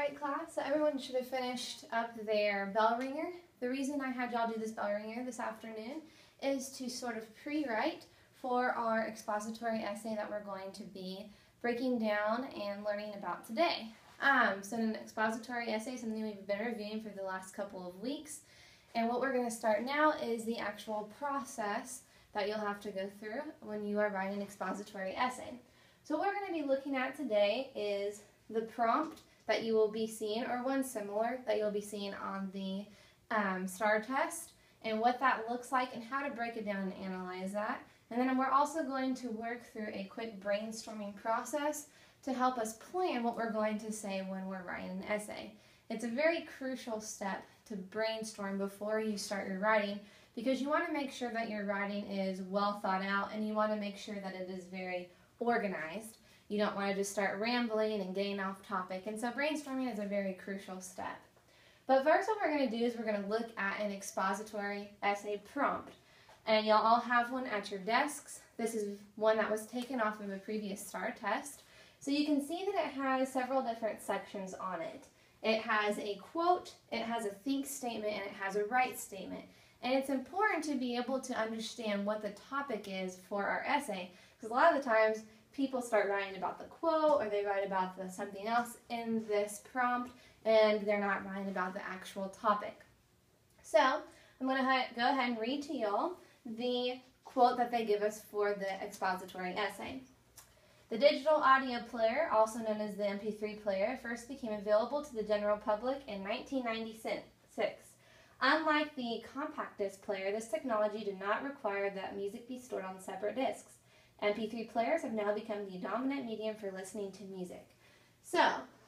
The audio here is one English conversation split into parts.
Alright class, so everyone should have finished up their bell ringer. The reason I had y'all do this bell ringer this afternoon is to sort of pre-write for our expository essay that we're going to be breaking down and learning about today. So an expository essay is something we've been reviewing for the last couple of weeks, and what we're going to start now is the actual process that you'll have to go through when you are writing an expository essay. So what we're going to be looking at today is the prompt that you will be seeing, or one similar that you'll be seeing on the STAR test, and what that looks like and how to break it down and analyze that. And then we're also going to work through a quick brainstorming process to help us plan what we're going to say when we're writing an essay. It's a very crucial step to brainstorm before you start your writing, because you want to make sure that your writing is well thought out and you want to make sure that it is very organized. You don't want to just start rambling and getting off topic, and so brainstorming is a very crucial step. But first what we're going to do is we're going to look at an expository essay prompt. And you'll all have one at your desks. This is one that was taken off of a previous STAR test. So you can see that it has several different sections on it. It has a quote, it has a think statement, and it has a write statement. And it's important to be able to understand what the topic is for our essay, because a lot of the times people start writing about the quote, or they write about something else in this prompt, and they're not writing about the actual topic. So I'm going to go ahead and read to y'all the quote that they give us for the expository essay. The digital audio player, also known as the MP3 player, first became available to the general public in 1996. Unlike the compact disc player, this technology did not require that music be stored on separate discs. MP3 players have now become the dominant medium for listening to music. So,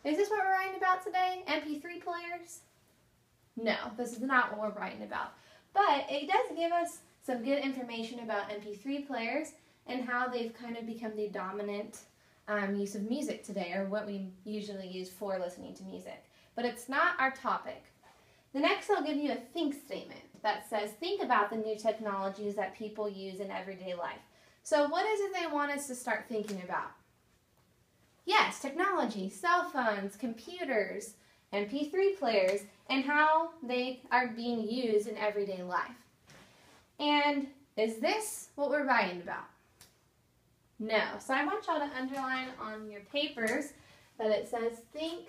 is this what we're writing about today? MP3 players? No, this is not what we're writing about. But it does give us some good information about MP3 players and how they've kind of become the dominant use of music today, or what we usually use for listening to music. But it's not our topic. The next I'll give you a think statement that says, think about the new technologies that people use in everyday life. So what is it they want us to start thinking about? Yes, technology, cell phones, computers, MP3 players, and how they are being used in everyday life. And is this what we're writing about? No. So I want y'all to underline on your papers that it says think,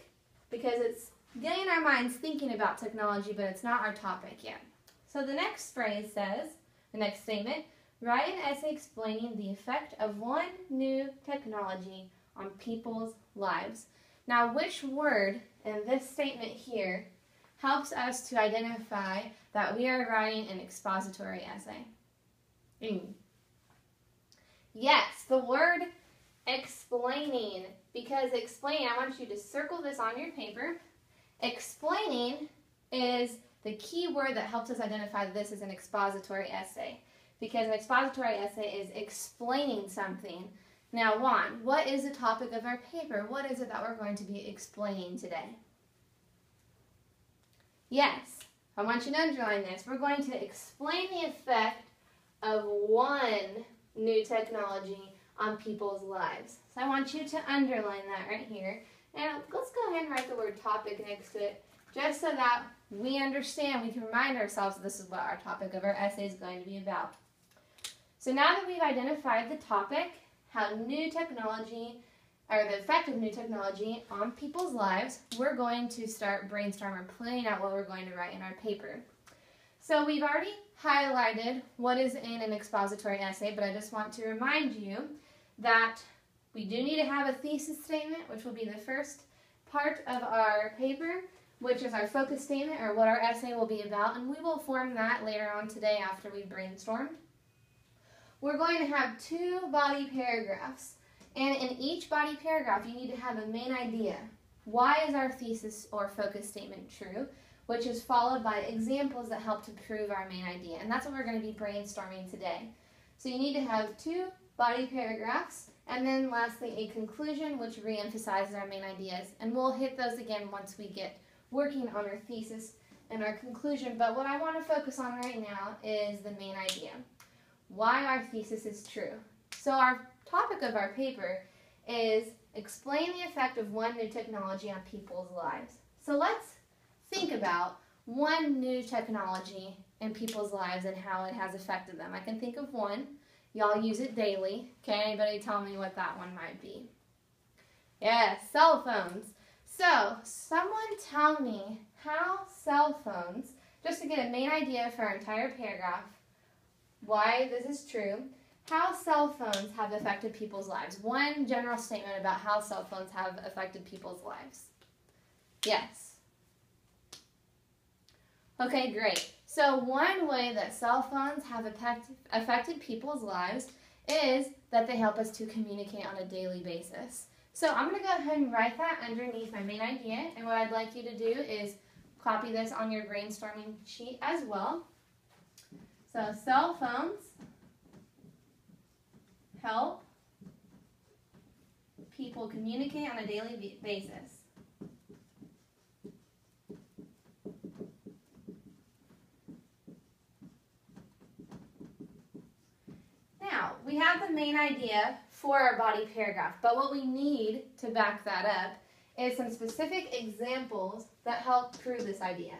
because it's getting our minds thinking about technology, but it's not our topic yet. So the next phrase says, the next statement, write an essay explaining the effect of one new technology on people's lives. Now, which word in this statement here helps us to identify that we are writing an expository essay? Yes, the word explaining, because explain, I want you to circle this on your paper. Explaining is the key word that helps us identify this as an expository essay, because an expository essay is explaining something. Now, Juan, what is the topic of our paper? What is it that we're going to be explaining today? Yes, I want you to underline this. We're going to explain the effect of one new technology on people's lives. So I want you to underline that right here. And let's go ahead and write the word topic next to it, just so that we understand, we can remind ourselves that this is what our topic of our essay is going to be about. So now that we've identified the topic, how new technology, or the effect of new technology on people's lives, we're going to start brainstorming, planning out what we're going to write in our paper. So we've already highlighted what is in an expository essay, but I just want to remind you that we do need to have a thesis statement, which will be the first part of our paper, which is our focus statement, or what our essay will be about, and we will form that later on today after we've brainstormed. We're going to have 2 body paragraphs, and in each body paragraph you need to have a main idea. Why is our thesis or focus statement true? Which is followed by examples that help to prove our main idea, and that's what we're going to be brainstorming today. So you need to have 2 body paragraphs, and then lastly a conclusion which re-emphasizes our main ideas, and we'll hit those again once we get working on our thesis and our conclusion. But what I want to focus on right now is the main idea. Why our thesis is true. So our topic of our paper is explain the effect of one new technology on people's lives. So let's think about one new technology in people's lives and how it has affected them. I can think of one. Y'all use it daily. Okay, anybody tell me what that one might be? Yes, cell phones. So, someone tell me how cell phones, just to get a main idea for our entire paragraph, why this is true, how cell phones have affected people's lives. One general statement about how cell phones have affected people's lives. Yes. Okay, great. So one way that cell phones have affected people's lives is that they help us to communicate on a daily basis. So I'm going to go ahead and write that underneath my main idea, and what I'd like you to do is copy this on your brainstorming sheet as well. So cell phones help people communicate on a daily basis. Now, we have the main idea for our body paragraph, but what we need to back that up is some specific examples that help prove this idea.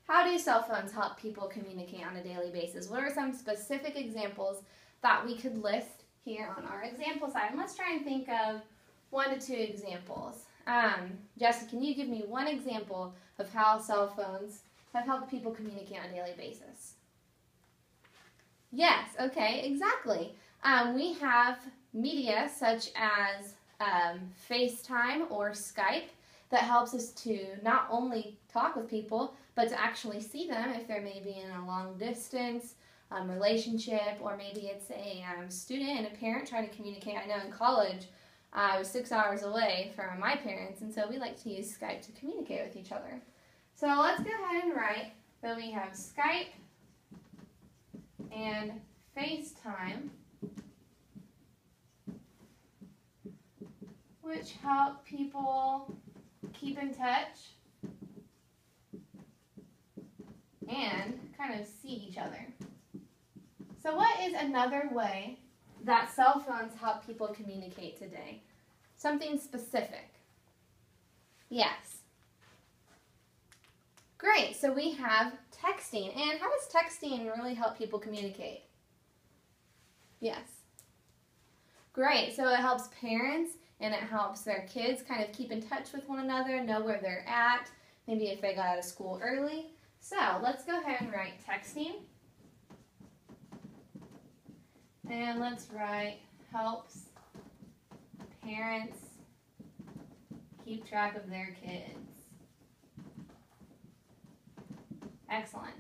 How do cell phones help people communicate on a daily basis? What are some specific examples that we could list here on our example side? And let's try and think of 1 to 2 examples. Jesse, can you give me one example of how cell phones have helped people communicate on a daily basis? Yes, okay, exactly. We have media such as FaceTime or Skype that helps us to not only talk with people, but to actually see them if they're maybe in a long distance relationship, or maybe it's a student and a parent trying to communicate. I know in college I was 6 hours away from my parents, and so we like to use Skype to communicate with each other. So let's go ahead and write that we have Skype and FaceTime, which help people keep in touch and kind of see each other. So what is another way that cell phones help people communicate today? Something specific. Yes. Great, so we have texting. And how does texting really help people communicate? Yes. Great, so it helps parents and it helps their kids kind of keep in touch with one another, know where they're at, maybe if they got out of school early. So let's go ahead and write texting. And let's write helps parents keep track of their kids. Excellent.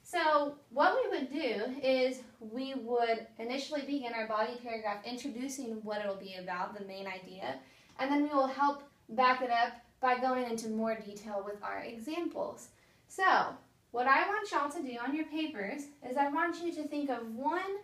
So what we would do is we would initially begin our body paragraph introducing what it will be about, the main idea, and then we will help back it up by going into more detail with our examples. So what I want y'all to do on your papers is I want you to think of one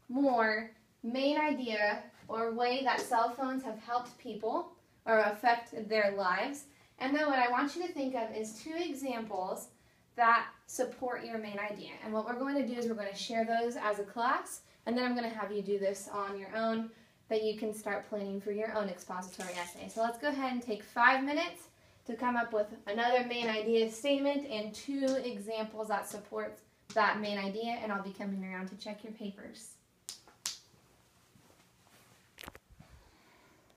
more main idea or way that cell phones have helped people or affected their lives. And then what I want you to think of is 2 examples that support your main idea. And what we're going to do is we're going to share those as a class, and then I'm going to have you do this on your own, that you can start planning for your own expository essay. So let's go ahead and take 5 minutes to come up with another main idea statement and 2 examples that support that main idea, and I'll be coming around to check your papers.